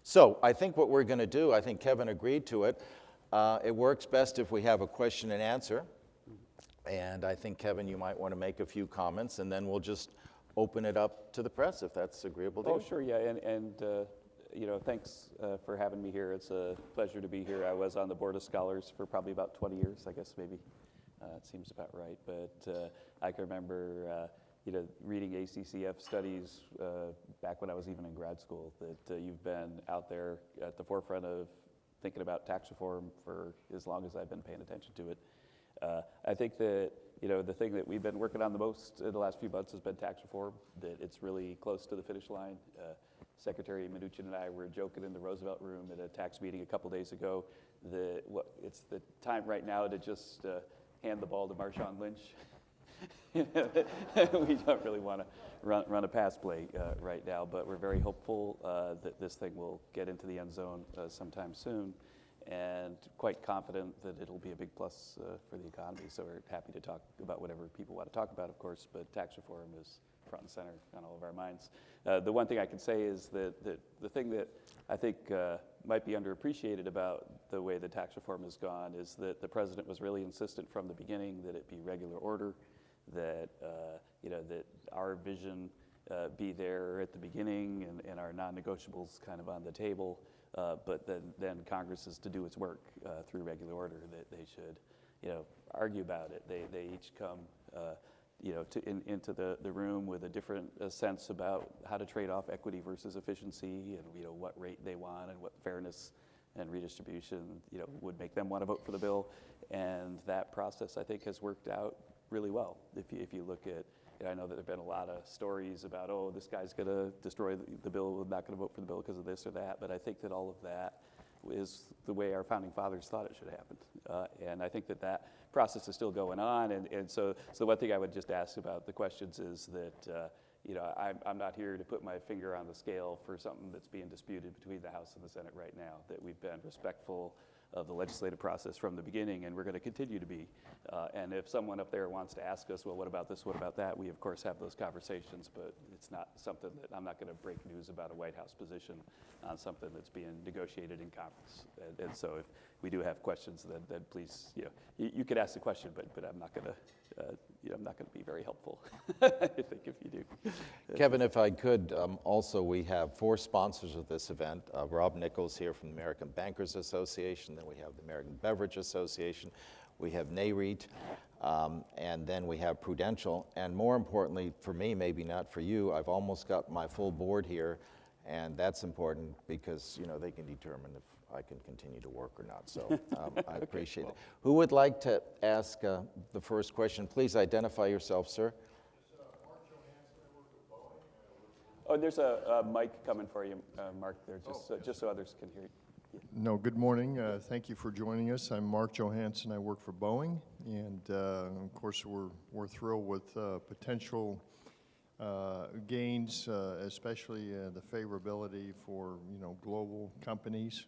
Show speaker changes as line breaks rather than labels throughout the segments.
So I think what we're going to do, I think Kevin agreed to it. It works best if we have a question and answer. And I think, Kevin, you might want to make a few comments, and then we'll just open it up to the press, if that's agreeable to you.
Oh, sure, yeah, and thanks for having me here. It's a pleasure to be here. I was on the Board of Scholars for probably about 20 years, I guess maybe. It seems about right, but I can remember reading ACCF studies back when I was even in grad school, that you've been out there at the forefront of thinking about tax reform for as long as I've been paying attention to it. I think that the thing that we've been working on the most in the last few months has been tax reform, that it's really close to the finish line. Secretary Mnuchin and I were joking in the Roosevelt Room at a tax meeting a couple days ago that it's the time right now to just hand the ball to Marshawn Lynch. We don't really want to run a pass play right now, but we're very hopeful that this thing will get into the end zone sometime soon, and quite confident that it'll be a big plus for the economy. So we're happy to talk about whatever people want to talk about, of course, but tax reform is front and center on all of our minds. The one thing I can say is that the thing that I think might be underappreciated about the way the tax reform has gone is that the president was really insistent from the beginning that it be regular order, that that our vision be there at the beginning and our non-negotiables kind of on the table, but then Congress is to do its work through regular order, that they should argue about it. They each come into the room with a different sense about how to trade off equity versus efficiency, and what rate they want and what fairness and redistribution would make them want to vote for the bill. And that process, I think, has worked out really well. If you look at, I know that there have been a lot of stories about, oh, this guy's going to destroy the bill, we're not going to vote for the bill because of this or that, but I think that all of that is the way our founding fathers thought it should happen. And I think that process is still going on, and so one thing I would just ask about the questions is that I'm not here to put my finger on the scale for something that's being disputed between the House and the Senate right now, that we've been respectful of the legislative process from the beginning, and we're going to continue to be. And if someone up there wants to ask us, well, what about this, what about that, we of course have those conversations, but it's not something that I'm not going to break news about a White House position on something that's being negotiated in Congress. And so if we do have questions, then please, you could ask the question, but I'm not going to, I'm not going to be very helpful, I think, if you do.
Kevin, if I could, also we have 4 sponsors of this event. Rob Nichols here from the American Bankers Association, then we have the American Beverage Association, we have NAREIT, and then we have Prudential. And more importantly, for me, maybe not for you, I've almost got my full board here, and that's important because they can determine if I can continue to work or not. So I appreciate it. Who would like to ask the first question? Please identify yourself, sir.
Oh, there's a mic coming for you, Mark, there, just so others can hear you. Yeah.
No, good morning. Thank you for joining us. I'm Mark Johansson. I work for Boeing, and of course we're thrilled with potential gains, especially the favorability for global companies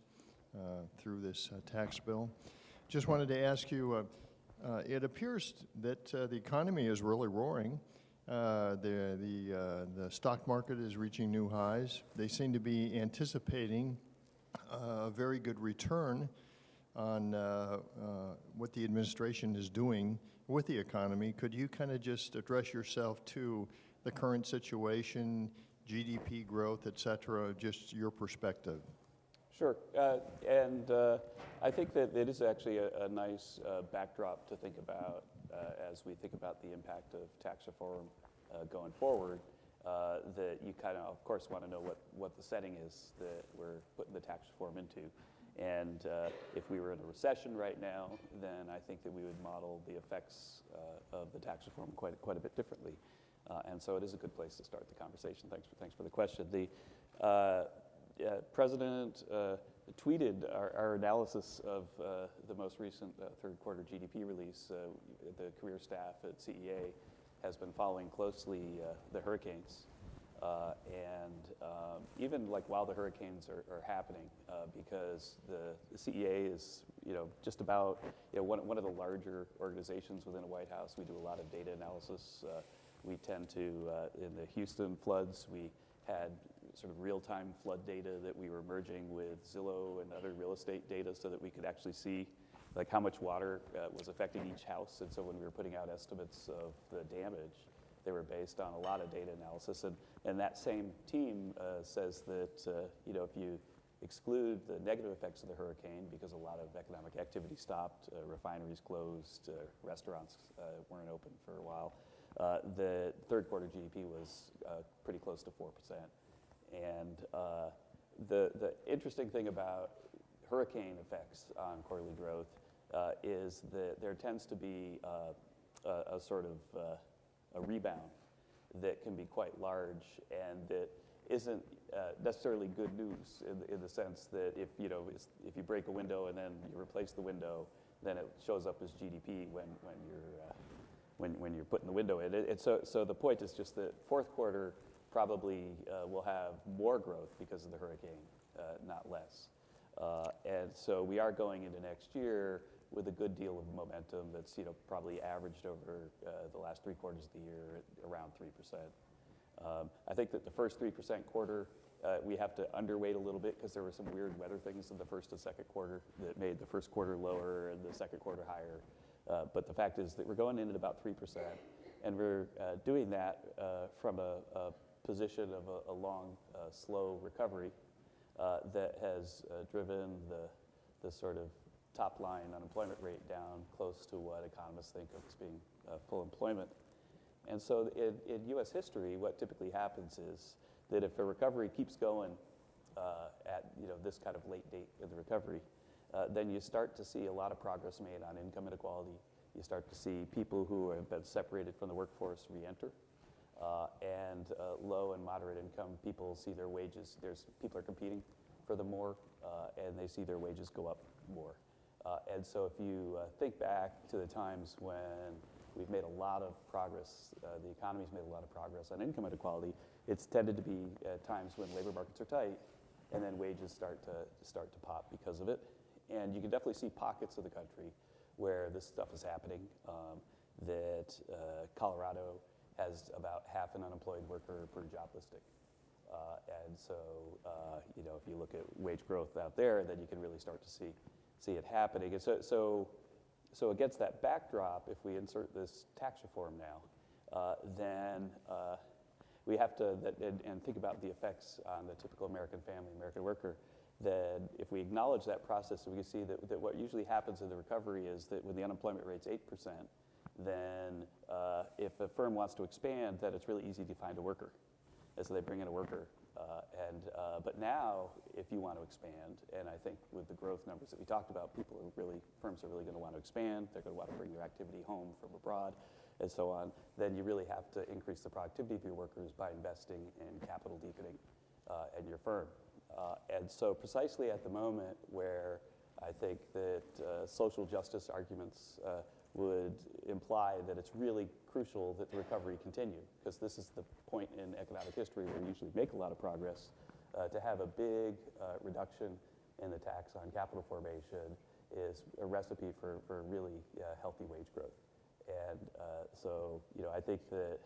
through this tax bill. Just wanted to ask you, it appears that the economy is really roaring. The stock market is reaching new highs. They seem to be anticipating a very good return on what the administration is doing with the economy. Could you kind of just address yourself to the current situation, GDP growth, et cetera, just your perspective?
Sure, and I think that it is actually a nice backdrop to think about as we think about the impact of tax reform going forward. That you kind of course, want to know what the setting is that we're putting the tax reform into. And if we were in a recession right now, then I think that we would model the effects of the tax reform quite a bit differently. And so it is a good place to start the conversation. Thanks for the question. The President tweeted our analysis of the most recent third quarter GDP release. The career staff at CEA has been following closely the hurricanes, and even like while the hurricanes are happening, because the CEA is just about one of the larger organizations within the White House. We do a lot of data analysis. We tend to in the Houston floods, we had sort of real-time flood data that we were merging with Zillow and other real estate data so that we could actually see like how much water was affecting each house. And so when we were putting out estimates of the damage, they were based on a lot of data analysis. And that same team says that if you exclude the negative effects of the hurricane, because a lot of economic activity stopped, refineries closed, restaurants weren't open for a while, the third quarter GDP was pretty close to 4%. And the interesting thing about hurricane effects on quarterly growth is that there tends to be a sort of a rebound that can be quite large and that isn't necessarily good news in the sense that if you break a window and then you replace the window, then it shows up as GDP when you're putting the window in. So the point is just that fourth quarter probably will have more growth because of the hurricane, not less. And so we are going into next year with a good deal of momentum that's probably averaged over the last 3 quarters of the year at around 3%. I think that the first 3% quarter we have to underweight a little bit because there were some weird weather things in the first and second quarter that made the first quarter lower and the second quarter higher. But the fact is that we're going in at about 3%, and we're doing that from a position of a long, slow recovery that has driven the sort of top line unemployment rate down close to what economists think of as being full employment. And so in U.S. history, what typically happens is that if a recovery keeps going at this kind of late date in the recovery, then you start to see a lot of progress made on income inequality. You start to see people who have been separated from the workforce re-enter, and low and moderate income people see their wages. People are competing for them more, and they see their wages go up more. And so if you think back to the times when we've made a lot of progress, the economy's made a lot of progress on income inequality, it's tended to be at times when labor markets are tight, and then wages start to pop because of it. And you can definitely see pockets of the country where this stuff is happening. That Colorado has about half an unemployed worker per job listing. And so, if you look at wage growth out there, then you can really start to see it happening. And so against that backdrop, if we insert this tax reform now, then we have to and think about the effects on the typical American family, American worker. Then if we acknowledge that process, we can see that what usually happens in the recovery is that when the unemployment rate's 8%, then if a firm wants to expand, then it's really easy to find a worker. And so they bring in a worker. But now, if you want to expand, and I think with the growth numbers that we talked about, firms are really going to want to expand. They're going to want to bring their activity home from abroad, and so on. Then you really have to increase the productivity of your workers by investing in capital deepening at your firm. And so precisely at the moment where I think that social justice arguments would imply that it's really crucial that the recovery continue, because this is the point in economic history where we usually make a lot of progress. To have a big reduction in the tax on capital formation is a recipe for really healthy wage growth. And so, I think that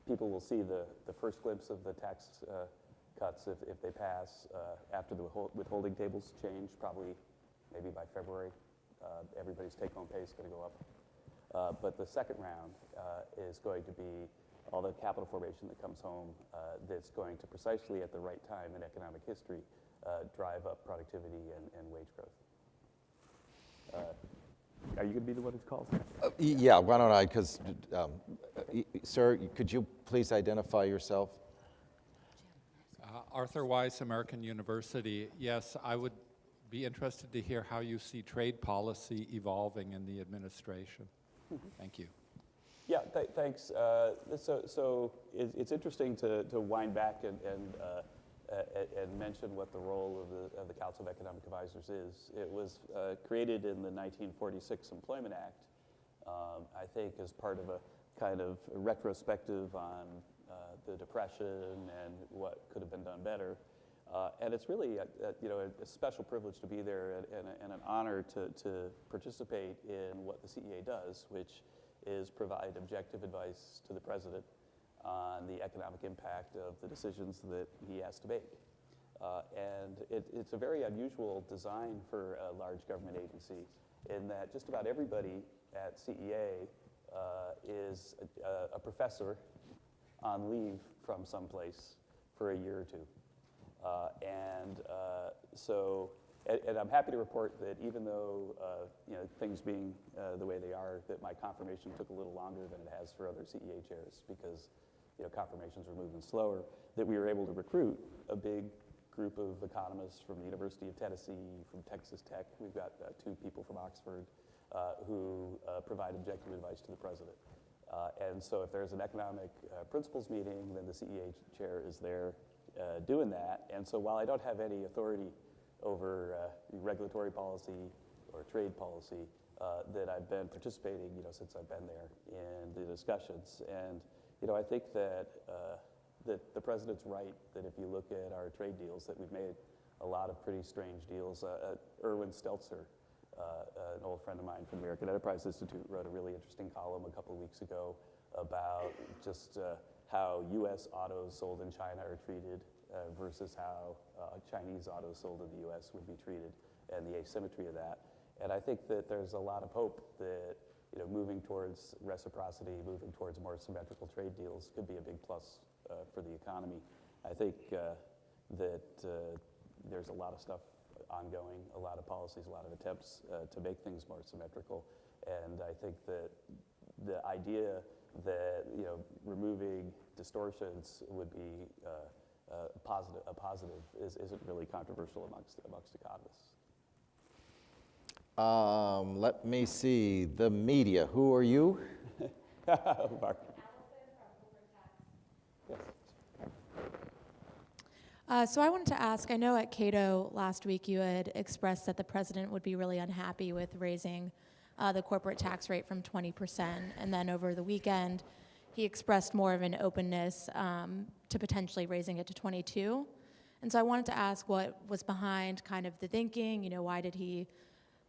people will see the first glimpse of the tax cuts if they pass after the withholding tables change, probably maybe by February. Everybody's take-home pay is going to go up. But the second round is going to be all the capital formation that comes home that's going to precisely at the right time in economic history drive up productivity and wage growth. Are you going to be the one who calls?
Yeah, why don't I, because, sir, could you please identify yourself?
Arthur Weiss, American University. Yes, I would be interested to hear how you see trade policy evolving in the administration. Thank you.
Yeah, thanks. So it's interesting to wind back and mention what the role of the Council of Economic Advisors is. It was created in the 1946 Employment Act, I think as part of a kind of retrospective on the Depression and what could have been done better. And it's really a special privilege to be there and an honor to participate in what the CEA does, which is provide objective advice to the president on the economic impact of the decisions that he has to make. And it's a very unusual design for a large government agency in that just about everybody at CEA is a professor on leave from someplace for a year or two. And I'm happy to report that even though things being the way they are, that my confirmation took a little longer than it has for other CEA chairs because confirmations were moving slower, that we were able to recruit a big group of economists from the University of Tennessee, from Texas Tech. We've got 2 people from Oxford who provide objective advice to the president. And so if there's an economic principles meeting, then the CEA chair is there doing that. And so while I don't have any authority over regulatory policy or trade policy, that I've been participating, since I've been there in the discussions. And, I think that that the president's right, that if you look at our trade deals, that we've made a lot of pretty strange deals. Erwin Stelzer, an old friend of mine from the American Enterprise Institute, wrote a really interesting column a couple of weeks ago about just how U.S. autos sold in China are treated versus how Chinese autos sold in the U.S. would be treated, and the asymmetry of that. And I think that there's a lot of hope that moving towards reciprocity, moving towards more symmetrical trade deals could be a big plus for the economy. I think that there's a lot of stuff ongoing, a lot of policies, a lot of attempts to make things more symmetrical. And I think that the idea that removing distortions would be a positive isn't really controversial amongst economists.
Let me see, the media, who are you?
Mark.
So I wanted to ask, I know at Cato last week you had expressed that the president would be really unhappy with raising the corporate tax rate from 20%, and then over the weekend he expressed more of an openness to potentially raising it to 22%. And so I wanted to ask what was behind kind of the thinking, why did he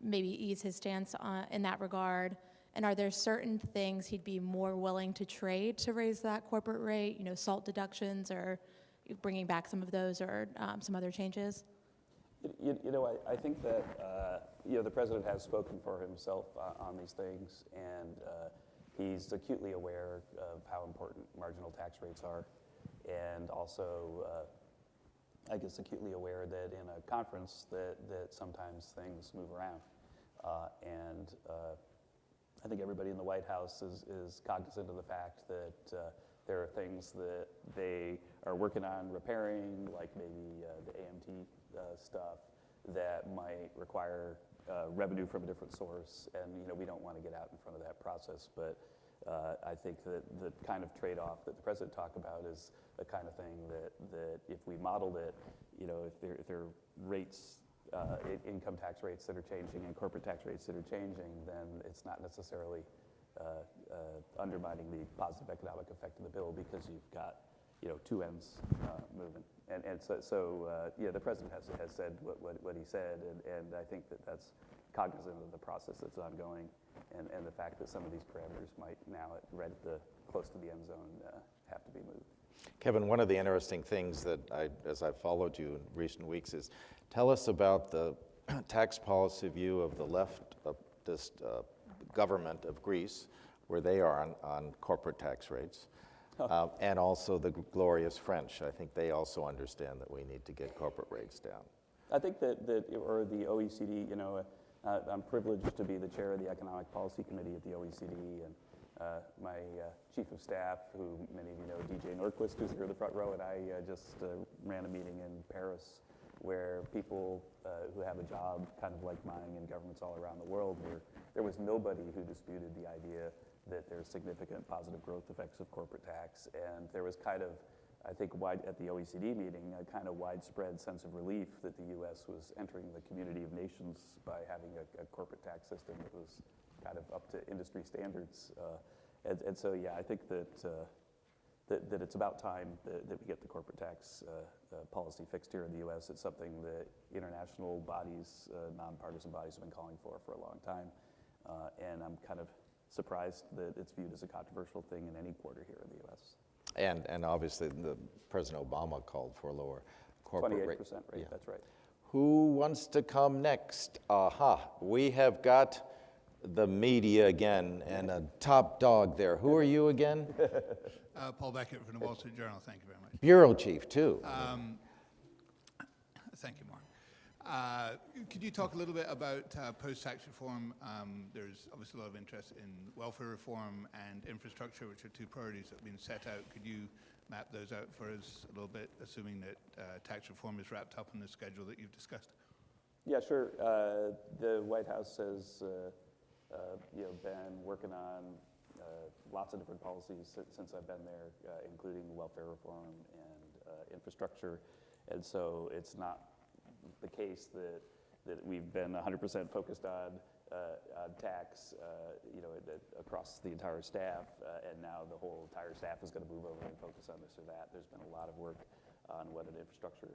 maybe ease his stance in that regard? And are there certain things he'd be more willing to trade to raise that corporate rate, SALT deductions or bringing back some of those or some other changes?
I think that the president has spoken for himself on these things, and he's acutely aware of how important marginal tax rates are, and also I guess acutely aware that in a conference that sometimes things move around. And I think everybody in the White House is cognizant of the fact that there are things that they are working on repairing, like maybe the AMT stuff, that might require revenue from a different source, and we don't want to get out in front of that process. But I think that the kind of trade-off that the president talked about is the kind of thing that if we modeled it, if there are rates, income tax rates that are changing and corporate tax rates that are changing, then it's not necessarily undermining the positive economic effect of the bill because you've got two ends moving. And so the president has said what he said, and I think that's cognizant of the process that's ongoing, and the fact that some of these parameters might now, close to the end zone, have to be moved.
Kevin, one of the interesting things that as I've followed you in recent weeks is, tell us about the tax policy view of the leftist government of Greece, where they are on corporate tax rates, and also the glorious French. I think they also understand that we need to get corporate rates down.
I think or the OECD, I'm privileged to be the chair of the Economic Policy Committee at the OECD, and my chief of staff, who many of you know, DJ Norquist, who's here in the front row, and I just ran a meeting in Paris where people who have a job kind of like mine in governments all around the world, where there was nobody who disputed the idea that there's significant positive growth effects of corporate tax. And there was kind of, I think, at the OECD meeting, a kind of widespread sense of relief that the U.S. was entering the community of nations by having a corporate tax system that was kind of up to industry standards. And so, yeah, I think that it's about time that we get the corporate tax policy fixed here in the U.S. It's something that international bodies, nonpartisan bodies, have been calling for a long time. And I'm kind of surprised that it's viewed as a controversial thing in any quarter here in the U.S.
And obviously, President Obama called for a lower corporate rate.
28% rate,
Yeah.
that's right.
Who wants to come next? Aha, we have got the media again and a top dog there. Who are you again?
Paul Beckett from the Wall Street Journal. Thank you very much.
Bureau chief, too.
Thank you, Mark. Could you talk a little bit about post-tax reform? There's obviously a lot of interest in welfare reform and infrastructure, which are two priorities that have been set out. Could you map those out for us a little bit, assuming that tax reform is wrapped up in the schedule that you've discussed?
Yeah, sure. The White House has been working on lots of different policies since I've been there, including welfare reform and infrastructure. And so it's not the case that we've been 100% focused on tax, across the entire staff, and now the whole entire staff is going to move over and focus on this or that. There's been a lot of work on what an infrastructure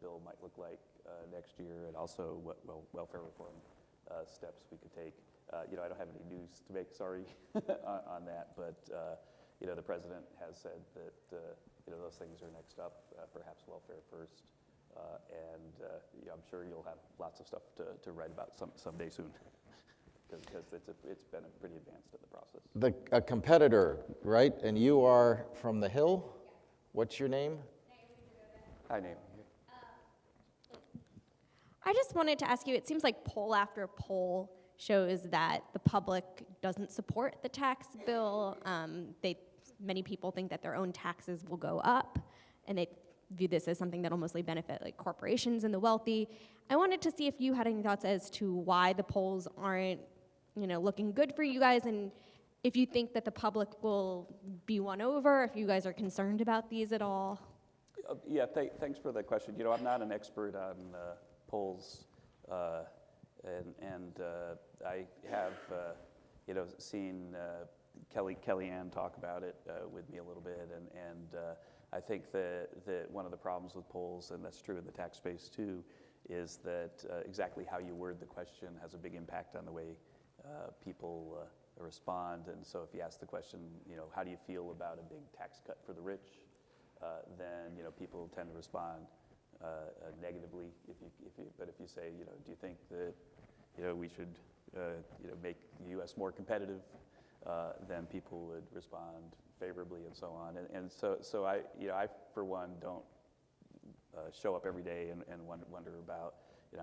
bill might look like next year, and also what welfare reform steps we could take. I don't have any news to make, sorry, on that, but the president has said that those things are next up, perhaps welfare first, and I'm sure you'll have lots of stuff to write about someday soon, because it's been pretty advanced in the process.
A competitor, right? And you are from the Hill? What's your name?
Hi, Nate.
I just wanted to ask you, it seems like poll after poll shows that the public doesn't support the tax bill. Many people think that their own taxes will go up, and they view this as something that will mostly benefit like corporations and the wealthy. I wanted to see if you had any thoughts as to why the polls aren't, looking good for you guys, and if you think that the public will be won over, if you guys are concerned about these at all.
Yeah, thanks for the question. I'm not an expert on polls, and I have, seen Kellyanne talk about it with me a little bit, and I think that one of the problems with polls, and that's true in the tax space too, is that exactly how you word the question has a big impact on the way people respond. And so if you ask the question, how do you feel about a big tax cut for the rich, then people tend to respond negatively. But if you say, do you think that we should make the U.S. more competitive, then people would respond favorably and so on. And so I for one don't show up every day and wonder about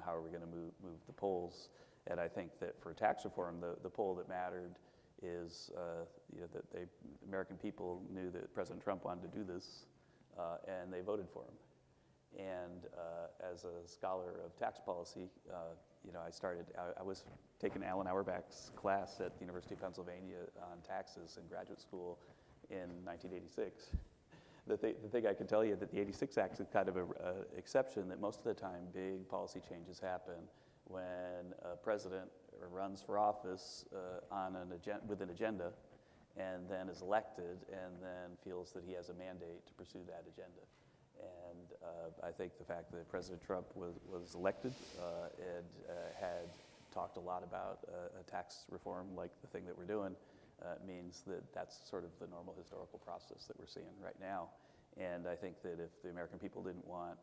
how are we going to move the polls. And I think that for tax reform, the poll that mattered is that the American people knew that President Trump wanted to do this, and they voted for him. And as a scholar of tax policy, I was taking Alan Auerbach's class at the University of Pennsylvania on taxes in graduate school in 1986. The thing I can tell you that the 86 Act is kind of an exception, that most of the time big policy changes happen when a president runs for office with an agenda, and then is elected, and then feels that he has a mandate to pursue that agenda. And I think the fact that President Trump was elected and had talked a lot about a tax reform like the thing that we're doing means that that's sort of the normal historical process that we're seeing right now. And I think that if the American people didn't want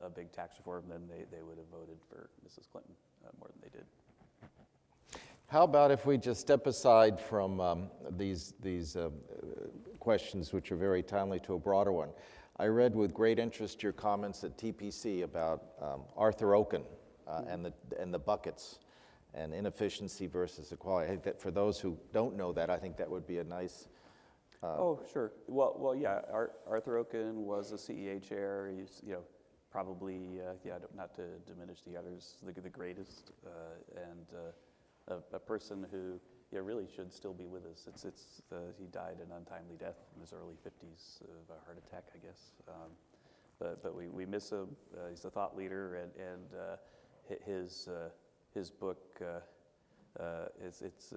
a big tax reform, then they would have voted for Mrs. Clinton more than they did.
How about if we just step aside from these questions, which are very timely, to a broader one? I read with great interest your comments at TPC about Arthur Oken and the buckets and inefficiency versus equality. I think that for those who don't know that, I think that would be a nice...
Oh, sure. Well, yeah. Arthur Oken was a CEA chair. He's, probably, not to diminish the others, the greatest, and a person who really should still be with us. He died an untimely death in his early 50s of a heart attack, I guess. But we miss him. He's a thought leader, and his book, it's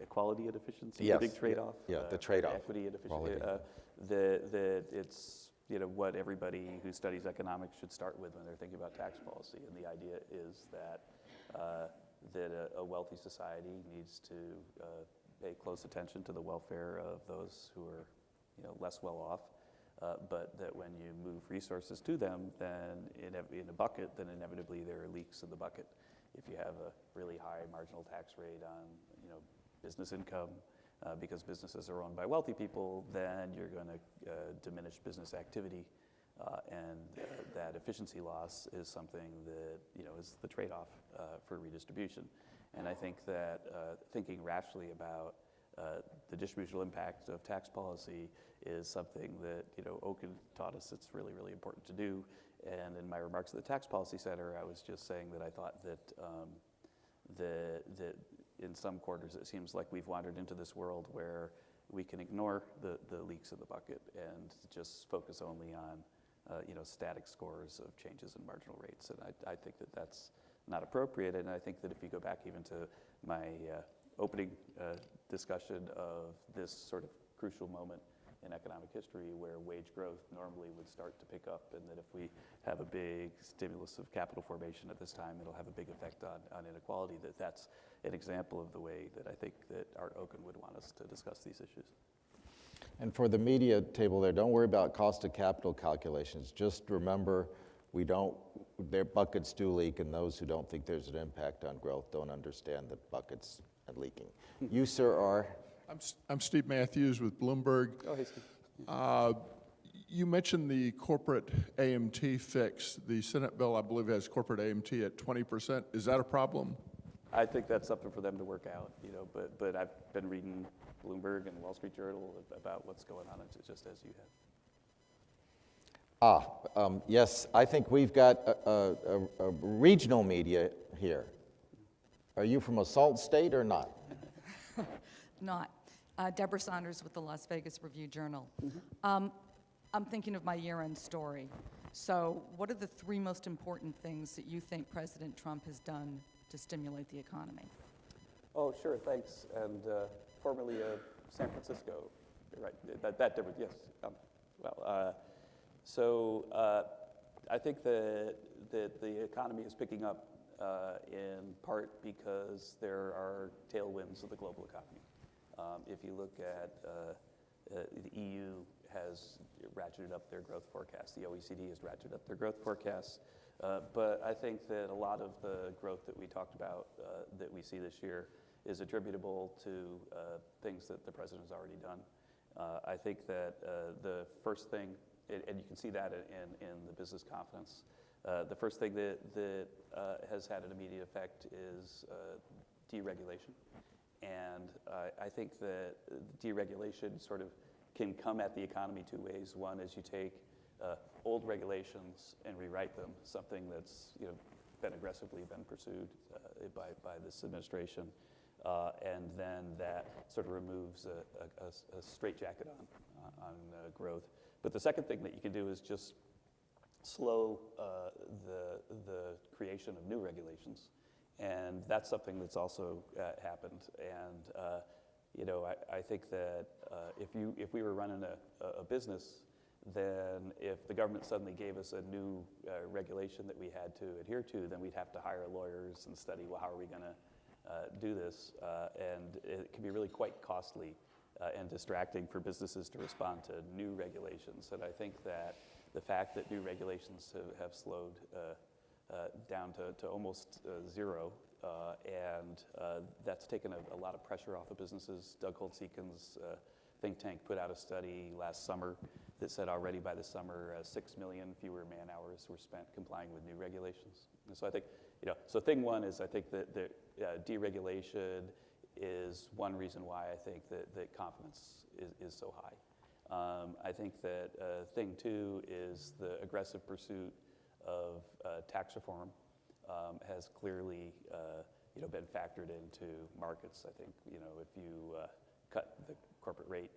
equality and efficiency,
yes.
The big trade-off.
Yeah, the trade-off.
Equity and efficiency. That it's what everybody who studies economics should start with when they're thinking about tax policy. And the idea is that a wealthy society needs to pay close attention to the welfare of those who are less well off. But that when you move resources to them, then in a bucket, then inevitably there are leaks in the bucket. If you have a really high marginal tax rate on business income, because businesses are owned by wealthy people, then you're going to diminish business activity, and that efficiency loss is something that is the trade-off for redistribution. And I think that thinking rationally about the distributional impact of tax policy is something that Oken taught us it's really, really important to do. And in my remarks at the Tax Policy Center, I was just saying that I thought that that in some quarters it seems like we've wandered into this world where we can ignore the leaks in the bucket and just focus only on static scores of changes in marginal rates. And I think that that's not appropriate. And I think that if you go back even to my opening discussion of this sort of crucial moment in economic history where wage growth normally would start to pick up, and that if we have a big stimulus of capital formation at this time, it'll have a big effect on inequality, that's an example of the way that I think that Art Oken would want us to discuss these issues.
And for the media table there, don't worry about cost of capital calculations. Just remember, their buckets do leak, and those who don't think there's an impact on growth don't understand that buckets are leaking. You, sir, are?
I'm Steve Matthews with Bloomberg.
Oh, hey, Steve.
You mentioned the corporate AMT fix. The Senate bill, I believe, has corporate AMT at 20%. Is that a problem?
I think that's something for them to work out, but I've been reading Bloomberg and Wall Street Journal about what's going on, just as you have.
Yes, I think we've got a regional media here. Are you from a salt state or not?
Not. Deborah Saunders with the Las Vegas Review-Journal.
Mm-hmm.
I'm thinking of my year-end story. So what are the three most important things that you think President Trump has done to stimulate the economy?
Oh, sure, thanks. And formerly of San Francisco, right? That Deborah, yes. I think that the economy is picking up in part because there are tailwinds of the global economy. If you look at the EU has ratcheted up their growth forecasts. The OECD has ratcheted up their growth forecasts. But I think that a lot of the growth that we talked about that we see this year is attributable to things that the president has already done. I think that the first thing, and you can see that in the business confidence, the first thing that has had an immediate effect is deregulation. And I think that deregulation sort of can come at the economy two ways. One is you take old regulations and rewrite them, something that's been aggressively pursued by this administration, and then that sort of removes a straitjacket on growth. But the second thing that you can do is just slow the creation of new regulations. And that's something that's also happened. And I think that if we were running a business, then if the government suddenly gave us a new regulation that we had to adhere to, then we'd have to hire lawyers and study, well, how are we going to do this? And it can be really quite costly and distracting for businesses to respond to new regulations. And I think that the fact that new regulations have slowed down to almost zero, and that's taken a lot of pressure off of businesses. Doug Holtz-Eakin's think tank put out a study last summer that said already by the summer 6 million fewer man hours were spent complying with new regulations. And so I think, so thing one is I think that deregulation is one reason why I think that confidence is so high. I think that thing two is the aggressive pursuit of tax reform has clearly been factored into markets. I think if you cut the corporate rate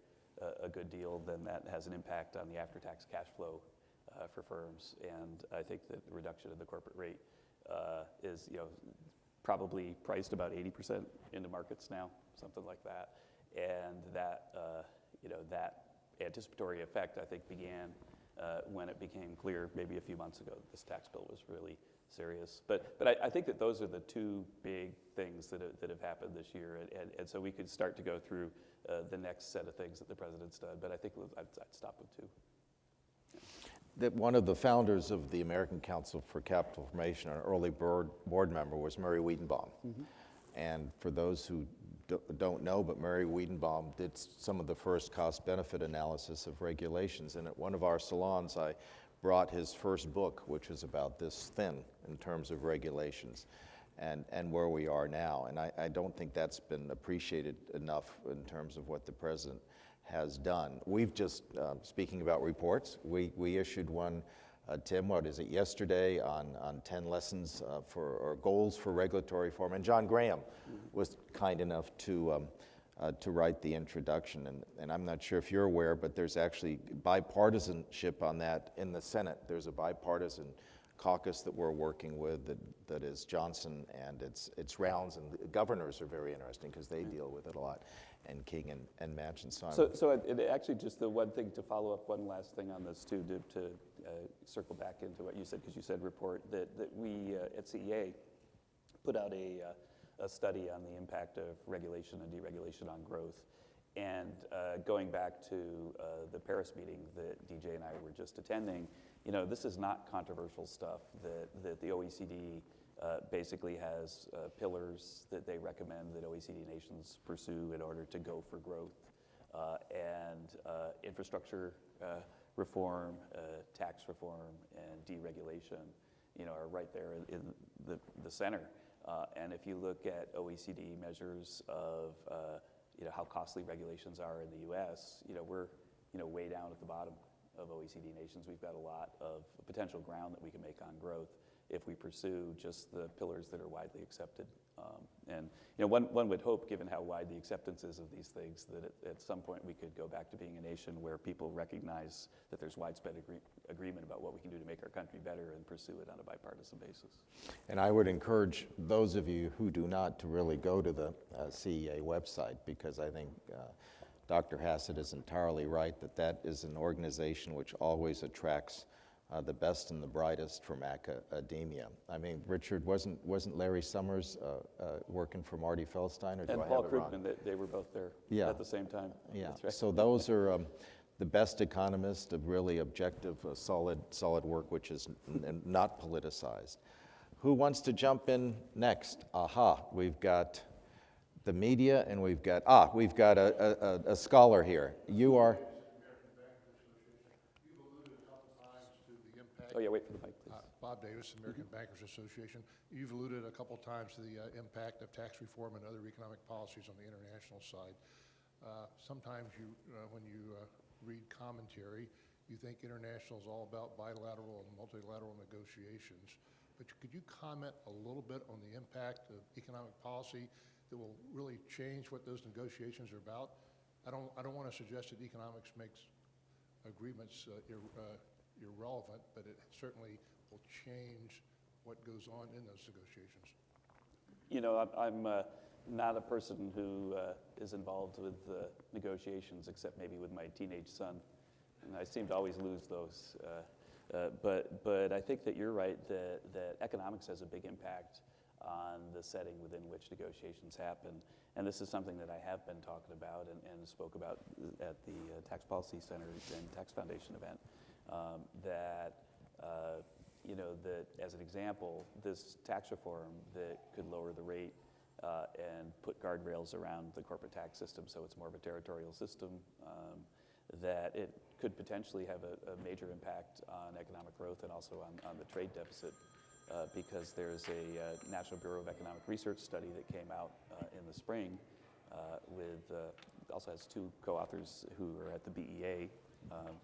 a good deal, then that has an impact on the after-tax cash flow for firms. And I think that the reduction of the corporate rate is probably priced about 80% into markets now, something like that. And that that anticipatory effect I think began when it became clear maybe a few months ago that this tax bill was really serious. But I think that those are the two big things that have happened this year, and so we could start to go through the next set of things that the president's done. But I think I'd stop with two.
That one of the founders of the American Council for Capital Formation, an early board member, was Murray Wiedenbaum. And for those who don't know, but Murray Wiedenbaum did some of the first cost-benefit analysis of regulations. And at one of our salons, I brought his first book, which was about this thin in terms of regulations and where we are now. And I don't think that's been appreciated enough in terms of what the president has done. We've just, speaking about reports, we issued one, Tim, what is it, yesterday on 10 lessons or goals for regulatory reform. And John Graham was kind enough to write the introduction. And I'm not sure if you're aware, but there's actually bipartisanship on that in the Senate. There's a bipartisan caucus that we're working with that is Johnson and it's Rounds, and the governors are very interesting because they deal with it a lot, and King and Manchin.
So it actually, just the one thing to follow up, one last thing on this too, to circle back into what you said, because you said report, that we at CEA put out a study on the impact of regulation and deregulation on growth. And going back to the Paris meeting that DJ and I were just attending, this is not controversial stuff. That the OECD basically has pillars that they recommend that OECD nations pursue in order to go for growth, and infrastructure reform, tax reform, and deregulation, are right there in the center. And if you look at OECD measures of how costly regulations are in the U.S., we're way down at the bottom of OECD nations. We've got a lot of potential ground that we can make on growth if we pursue just the pillars that are widely accepted. And one would hope, given how wide the acceptance is of these things, that at some point we could go back to being a nation where people recognize that there's widespread agreement about what we can do to make our country better and pursue it on a bipartisan basis.
And I would encourage those of you who do not to really go to the CEA website, because I think Dr. Hassett is entirely right that is an organization which always attracts the best and the brightest from academia. I mean, Richard, wasn't Larry Summers working for Marty Feldstein, or do
and
I
Paul
have it wrong?
Krugman, they were both there at the same time.
Yeah,
That's right.
so those are the best economists of really objective, solid work, which is not politicized. Who wants to jump in next? We've got the media, and we've got a scholar here. You are.
Oh yeah, wait for the mic, please.
Bob Davis, American Bankers Association. You've alluded a couple times to the impact of tax reform and other economic policies on the international side. Sometimes when you read commentary, you think international is all about bilateral and multilateral negotiations. But could you comment a little bit on the impact of economic policy that will really change what those negotiations are about? I don't want to suggest that economics makes agreements irrelevant, but it certainly will change what goes on in those negotiations.
I'm not a person who is involved with negotiations, except maybe with my teenage son, and I seem to always lose those. But I think that you're right that economics has a big impact on the setting within which negotiations happen. And this is something that I have been talking about and spoke about at the Tax Policy Center and Tax Foundation event. That as an example, this tax reform that could lower the rate and put guardrails around the corporate tax system so it's more of a territorial system, that it could potentially have a major impact on economic growth and also on the trade deficit, because there's a National Bureau of Economic Research study that came out in the spring also has two co-authors who are at the BEA.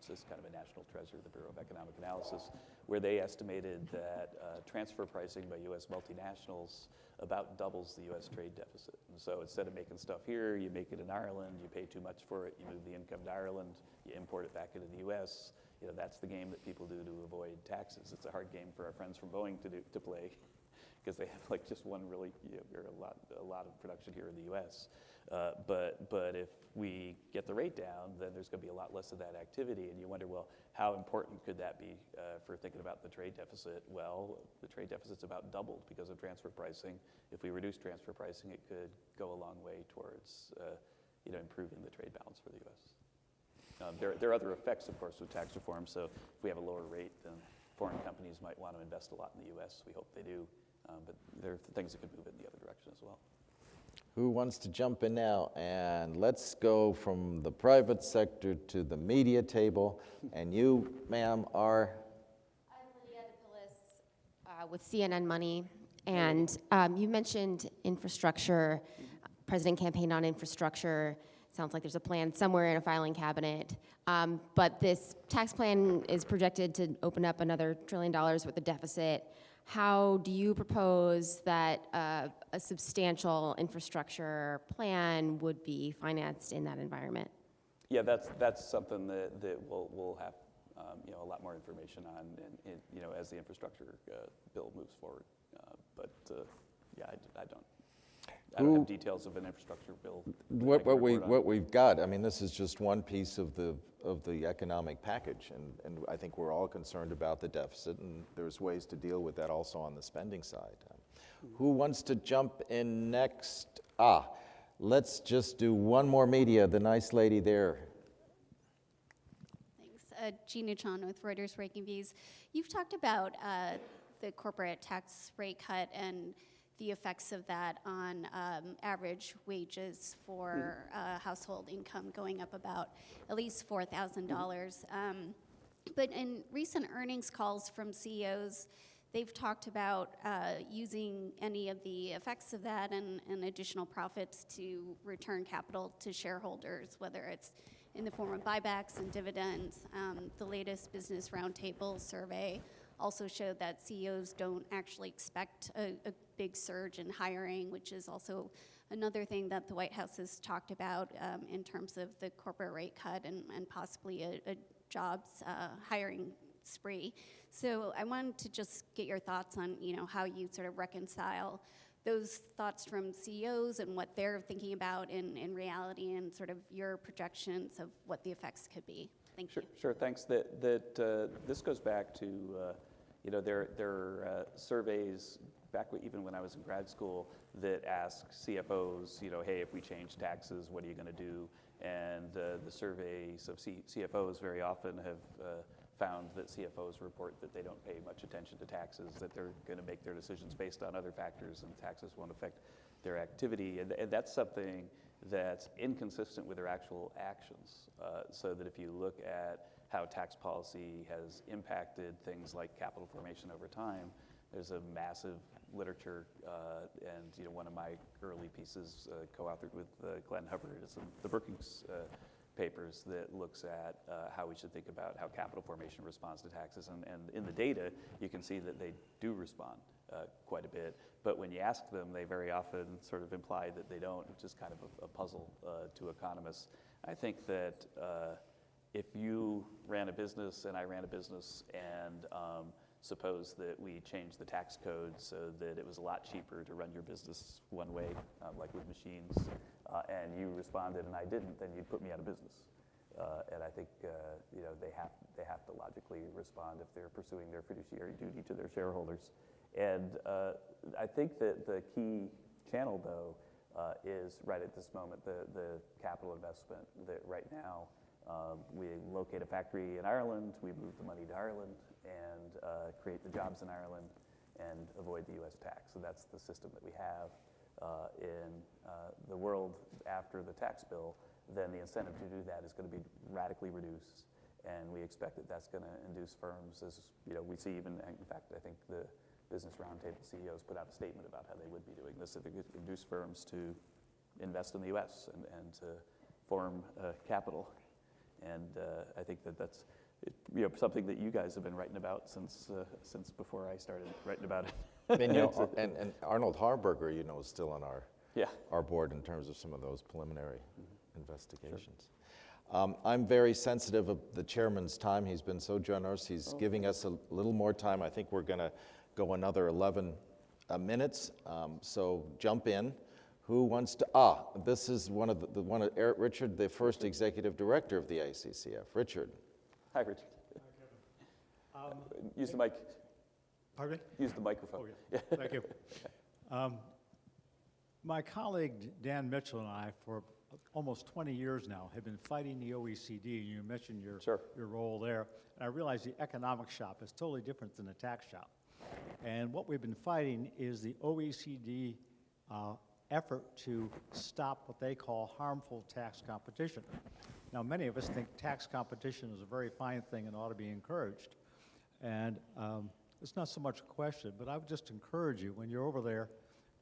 So it's kind of a national treasure, the Bureau of Economic Analysis, where they estimated that transfer pricing by U.S. multinationals about doubles the U.S. trade deficit. And so instead of making stuff here, you make it in Ireland, you pay too much for it, you move the income to Ireland, you import it back into the U.S. That's the game that people do to avoid taxes. It's a hard game for our friends from Boeing to play, because they have like just one really, very a lot of production here in the U.S. But if we get the rate down, then there's going to be a lot less of that activity, and you wonder, well, how important could that be for thinking about the trade deficit? Well, the trade deficit's about doubled because of transfer pricing. If we reduce transfer pricing, it could go a long way towards improving the trade balance for the U.S. There are other effects, of course, with tax reform. So if we have a lower rate, then foreign companies might want to invest a lot in the U.S. We hope they do. But there are things that could move in the other direction as well.
Who wants to jump in now? And let's go from the private sector to the media table. And you, ma'am, are?
I'm Lydia DePillis with CNN Money. And you mentioned infrastructure. President campaigned on infrastructure. Sounds like there's a plan somewhere in a filing cabinet. But this tax plan is projected to open up another $1 trillion worth of deficit. How do you propose that a substantial infrastructure plan would be financed in that environment?
Yeah, that's something that we'll have a lot more information on, as the infrastructure bill moves forward. I don't have details of an infrastructure bill.
What we've got, I mean, this is just one piece of the economic package, and I think we're all concerned about the deficit, and there's ways to deal with that also on the spending side. Who wants to jump in next? Let's just do one more media, the nice lady there.
Thanks. Gina Chan with Reuters Breaking Views. You've talked about the corporate tax rate cut and the effects of that on average wages for household income going up about at least $4,000. But in recent earnings calls from CEOs, they've talked about using any of the effects of that and additional profits to return capital to shareholders, whether it's in the form of buybacks and dividends. The latest Business Roundtable survey also showed that CEOs don't actually expect a big surge in hiring, which is also another thing that the White House has talked about in terms of the corporate rate cut and possibly a jobs hiring spree. So I wanted to just get your thoughts on how you sort of reconcile those thoughts from CEOs and what they're thinking about in reality and sort of your projections of what the effects could be. Thank you.
Sure, thanks. This goes back to, there are surveys back even when I was in grad school that ask CFOs, hey, if we change taxes, what are you going to do? And the surveys of CFOs very often have found that CFOs report that they don't pay much attention to taxes, that they're going to make their decisions based on other factors, and taxes won't affect their activity. And that's something that's inconsistent with their actual actions. So that if you look at how tax policy has impacted things like capital formation over time, there's a massive literature, and one of my early pieces co-authored with Glenn Hubbard is the Brookings papers that looks at how we should think about how capital formation responds to taxes. And in the data, you can see that they do respond quite a bit. But when you ask them, they very often sort of imply that they don't, which is kind of a puzzle to economists. I think that if you ran a business and I ran a business and suppose that we changed the tax code so that it was a lot cheaper to run your business one way, like with machines, and you responded and I didn't, then you'd put me out of business. And I think they have to logically respond if they're pursuing their fiduciary duty to their shareholders. And I think that the key channel, though, is right at this moment the capital investment. That right now we locate a factory in Ireland, we move the money to Ireland, and create the jobs in Ireland and avoid the U.S. tax. So that's the system that we have in the world after the tax bill. Then the incentive to do that is going to be radically reduced, and we expect that that's going to induce firms, as we see even, in fact, I think the Business Roundtable CEOs put out a statement about how they would be doing this. It would induce firms to invest in the U.S. and to form capital. And I think that's something that you guys have been writing about since before I started writing about it.
And Arnold Harburger, is still on our board in terms of some of those preliminary investigations. Sure. I'm very sensitive of the chairman's time. He's been so generous. He's giving us a little more time. I think we're going to go another 11 minutes, so jump in. Who wants to, this is Richard, the first executive director of the ACCF. Richard.
Hi, Richard. Use the mic.
Pardon me?
Use the microphone.
Oh, yeah. Thank you. My colleague Dan Mitchell and I, for almost 20 years now, have been fighting the OECD. You mentioned your role there. And I realize the economic shop is totally different than the tax shop. And what we've been fighting is the OECD effort to stop what they call harmful tax competition. Now, many of us think tax competition is a very fine thing and ought to be encouraged. And it's not so much a question, but I would just encourage you, when you're over there,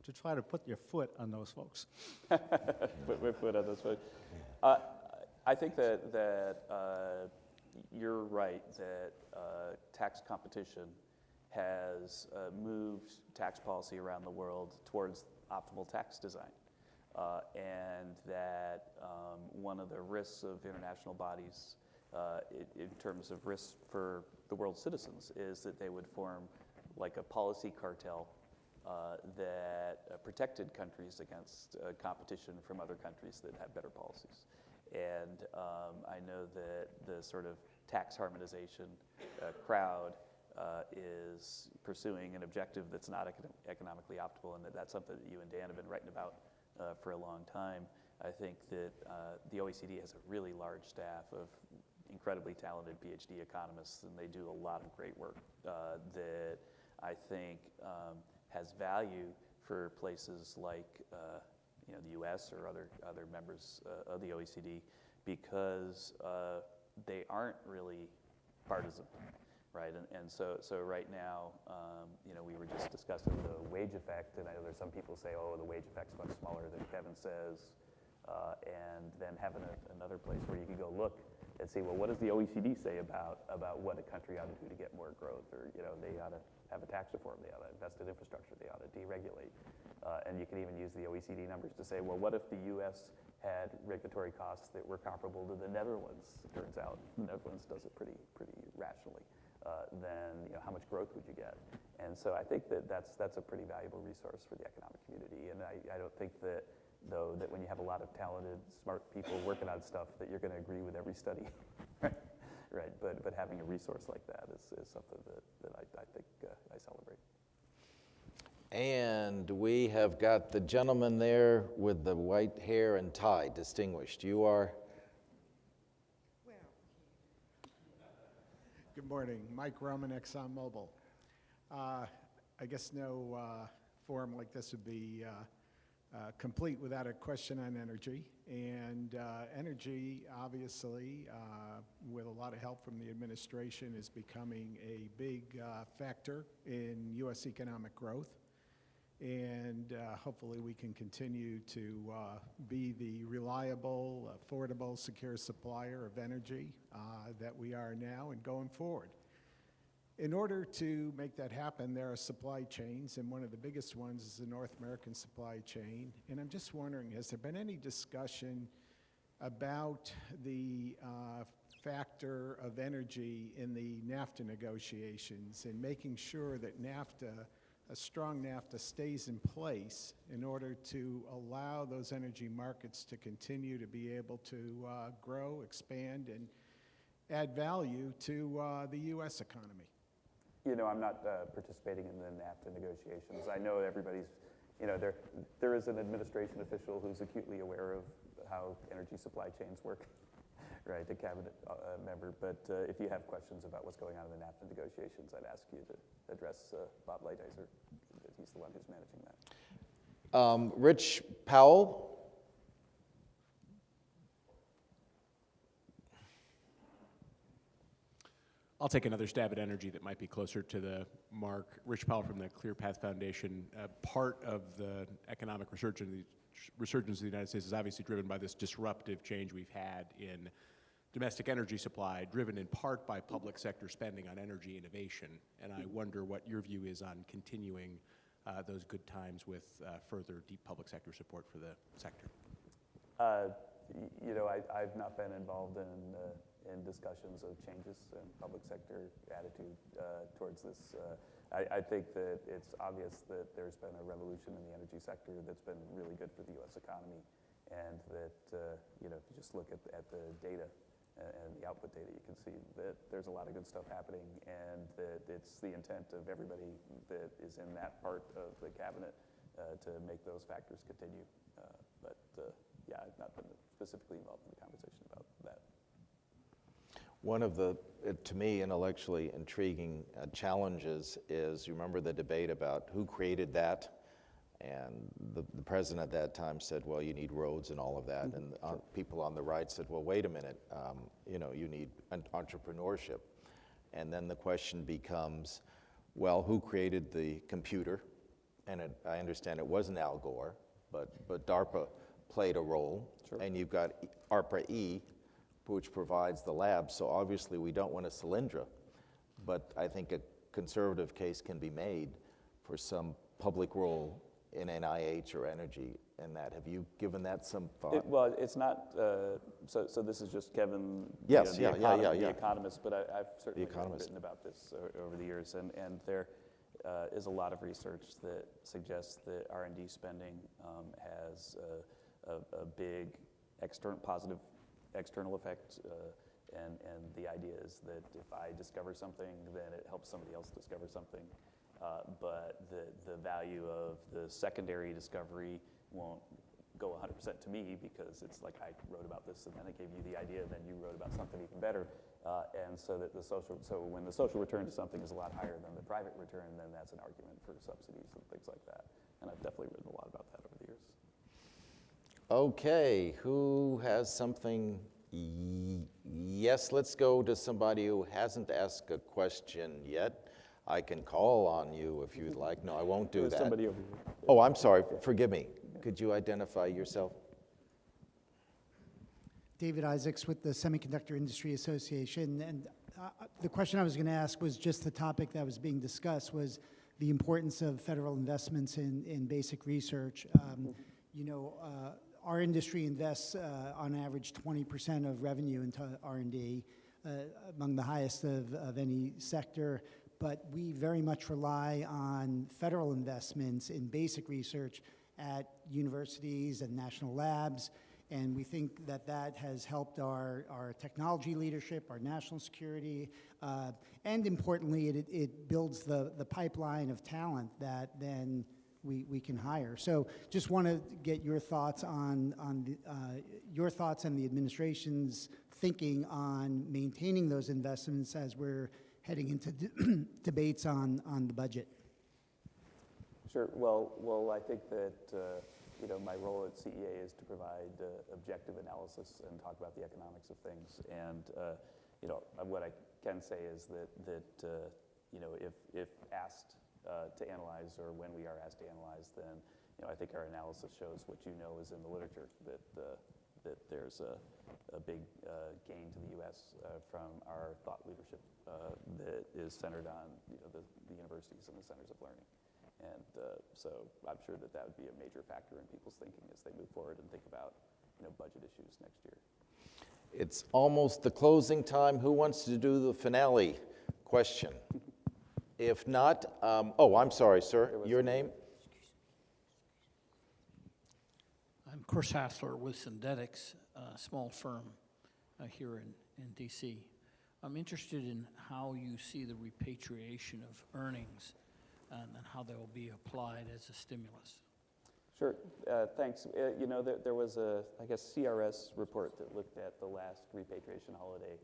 to try to put your foot on those folks.
Put my foot on those folks. I think that you're right that tax competition has moved tax policy around the world towards optimal tax design. And that one of the risks of international bodies in terms of risks for the world's citizens is that they would form like a policy cartel that protected countries against competition from other countries that have better policies. And I know that the sort of tax harmonization crowd is pursuing an objective that's not economically optimal, and that's something that you and Dan have been writing about for a long time. I think that the OECD has a really large staff of incredibly talented PhD economists, and they do a lot of great work that I think has value for places like the U.S. or other members of the OECD, because they aren't really partisan. Right, and so right now, we were just discussing the wage effect, and I know there's some people say, oh, the wage effect's much smaller than Kevin says, and then having another place where you can go look and see, well, what does the OECD say about what a country ought to do to get more growth, or they ought to have a tax reform, they ought to invest in infrastructure, they ought to deregulate, and you can even use the OECD numbers to say, well, what if the U.S. had regulatory costs that were comparable to the Netherlands? Turns out the Netherlands does it pretty rationally. Then how much growth would you get? And so I think that's a pretty valuable resource for the economic community. And I don't think that, though, that when you have a lot of talented, smart people working on stuff, that you're going to agree with every study, right? But having a resource like that is something that I think I celebrate.
And we have got the gentleman there with the white hair and tie, distinguished. You are?
Good morning. Mike Roman, ExxonMobil. I guess no forum like this would be complete without a question on energy. And energy, obviously, with a lot of help from the administration, is becoming a big factor in U.S. economic growth. And hopefully we can continue to be the reliable, affordable, secure supplier of energy that we are now and going forward. In order to make that happen, there are supply chains, and one of the biggest ones is the North American supply chain. And I'm just wondering, has there been any discussion about the factor of energy in the NAFTA negotiations and making sure that a strong NAFTA stays in place in order to allow those energy markets to continue to be able to grow, expand, and add value to the U.S. economy?
I'm not participating in the NAFTA negotiations. I know everybody's, there is an administration official who's acutely aware of how energy supply chains work, right, the cabinet member. But if you have questions about what's going on in the NAFTA negotiations, I'd ask you to address Bob Lighthizer. He's the one who's managing that.
Rich Powell.
I'll take another stab at energy that might be closer to the mark. Rich Powell from the Clear Path Foundation. Part of the economic resurgence of the United States is obviously driven by this disruptive change we've had in domestic energy supply, driven in part by public sector spending on energy innovation. And I wonder what your view is on continuing those good times with further deep public sector support for the sector.
I've not been involved in discussions of changes in public sector attitude towards this. I think that it's obvious that there's been a revolution in the energy sector that's been really good for the U.S. economy, and that if you just look at the data and the output data, you can see that there's a lot of good stuff happening, and that it's the intent of everybody that is in that part of the cabinet to make those factors continue. Yeah, I've not been specifically involved in the conversation about that.
One of the, to me, intellectually intriguing challenges is, you remember the debate about who created that? And the president at that time said, well, you need roads and all of that. And people on the right said, well, wait a minute, you need entrepreneurship. And then the question becomes, well, who created the computer? And I understand it wasn't Al Gore, but DARPA played a role.
Sure.
And you've got ARPA-E, which provides the lab. So obviously we don't want a Solyndra, but I think a conservative case can be made for some public role in NIH or energy and that. Have you given that some thought?
Well, it's not, so this is just Kevin,
yes,
the economist, but I've certainly written about this over the years, and there is a lot of research that suggests that R&D spending has a big positive external effect, and the idea is that if I discover something, then it helps somebody else discover something. But the value of the secondary discovery won't go 100% to me, because it's like I wrote about this and then I gave you the idea, and then you wrote about something even better. And so that so when the social return to something is a lot higher than the private return, then that's an argument for subsidies and things like that. And I've definitely written a lot about that over the years.
Okay, who has something? Yes, let's go to somebody who hasn't asked a question yet. I can call on you if you'd like. No, I won't do that.
Somebody over here.
Oh, I'm sorry. Forgive me. Could you identify yourself?
David Isaacs with the Semiconductor Industry Association. And the question I was going to ask was just the topic that was being discussed was the importance of federal investments in basic research. Our industry invests on average 20% of revenue into R&D, among the highest of any sector. But we very much rely on federal investments in basic research at universities and national labs, and we think that that has helped our technology leadership, our national security, and importantly, it builds the pipeline of talent that then we can hire. So just want to get your thoughts on your thoughts and the administration's thinking on maintaining those investments as we're heading into debates on the budget.
Sure. Well, I think that my role at CEA is to provide objective analysis and talk about the economics of things. And what I can say is that if asked to analyze, or when we are asked to analyze, then I think our analysis shows what is in the literature, that there's a big gain to the U.S. from our thought leadership that is centered on the universities and the centers of learning. And so I'm sure that would be a major factor in people's thinking as they move forward and think about budget issues next year.
It's almost the closing time. Who wants to do the finale question? If not, I'm sorry, sir. Your name?
I'm Chris Hassler with Synthetics, a small firm here in D.C. I'm interested in how you see the repatriation of earnings and how they will be applied as a stimulus.
Sure. Thanks. There was a, CRS report that looked at the last repatriation holiday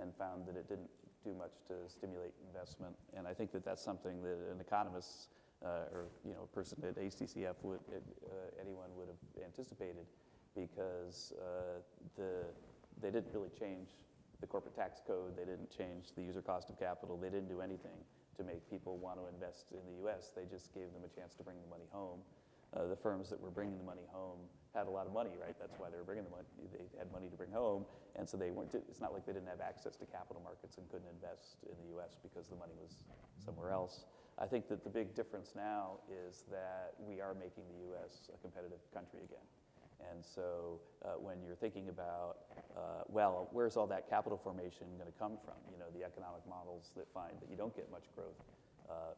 and found that it didn't do much to stimulate investment. And I think that that's something that an economist or a person at ACCF anyone would have anticipated, because they didn't really change the corporate tax code. They didn't change the user cost of capital. They didn't do anything to make people want to invest in the U.S. They just gave them a chance to bring the money home. The firms that were bringing the money home had a lot of money, right? That's why they were bringing the money. They had money to bring home, and so they weren't. It's not like they didn't have access to capital markets and couldn't invest in the U.S. because the money was somewhere else. I think that the big difference now is that we are making the U.S. a competitive country again. And so when you're thinking about, where's all that capital formation going to come from? The economic models that find that you don't get much growth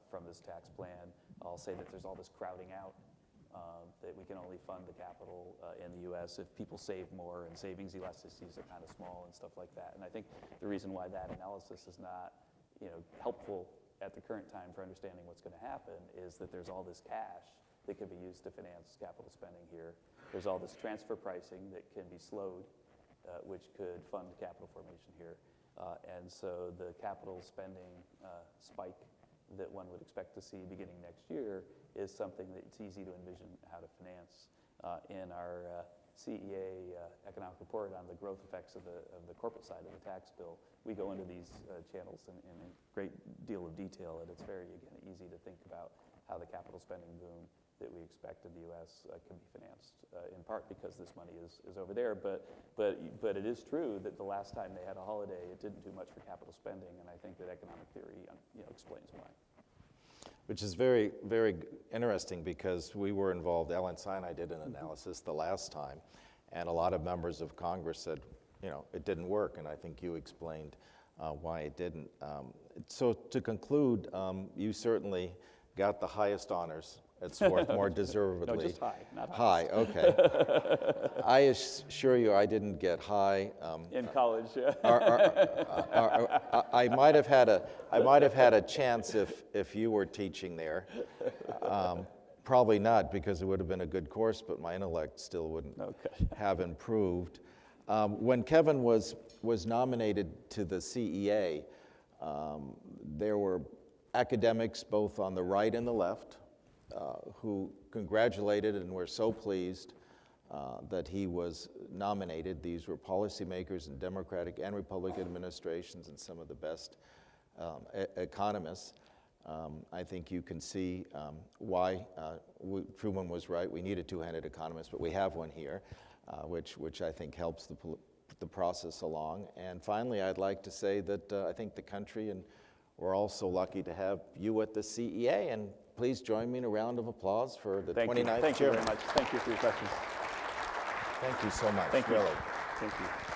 from this tax plan. I'll say that there's all this crowding out, that we can only fund the capital in the U.S. if people save more, and savings elasticities are kind of small and stuff like that. And I think the reason why that analysis is not, helpful at the current time for understanding what's going to happen is that there's all this cash that can be used to finance capital spending here. There's all this transfer pricing that can be slowed, which could fund capital formation here. And so the capital spending spike that one would expect to see beginning next year is something that it's easy to envision how to finance. In our CEA economic report on the growth effects of the corporate side of the tax bill, we go into these channels in a great deal of detail, and it's very, again, easy to think about how the capital spending boom that we expect in the U.S. Can be financed, in part because this money is over there. But it is true that the last time they had a holiday, it didn't do much for capital spending, and I think that economic theory explains why.
Which is very, very interesting, because we were involved, Ellen Sinai did an analysis the last time, and a lot of members of Congress said, it didn't work, and I think you explained why it didn't. So to conclude, you certainly got the highest honors at Swarthmore, deservedly.
No, just high, not
high.
highest.
Okay. I assure you I didn't get high.
In college, yeah.
I might have had a chance if you were teaching there. Probably not, because it would have been a good course, but my intellect still wouldn't have improved. When Kevin was nominated to the CEA, there were academics both on the right and the left who congratulated and were so pleased that he was nominated. These were policymakers in Democratic and Republican administrations and some of the best economists. I think you can see why Truman was right. We need a two-handed economist, but we have one here, which I think helps the process along. And finally, I'd like to say that I think the country, and we're also lucky to have you at the CEA, and please join me in a round of applause for the 29th chairman.
Thank you very much. Thank you for your questions.
Thank you so much.
Thank you.
Really.
Thank you.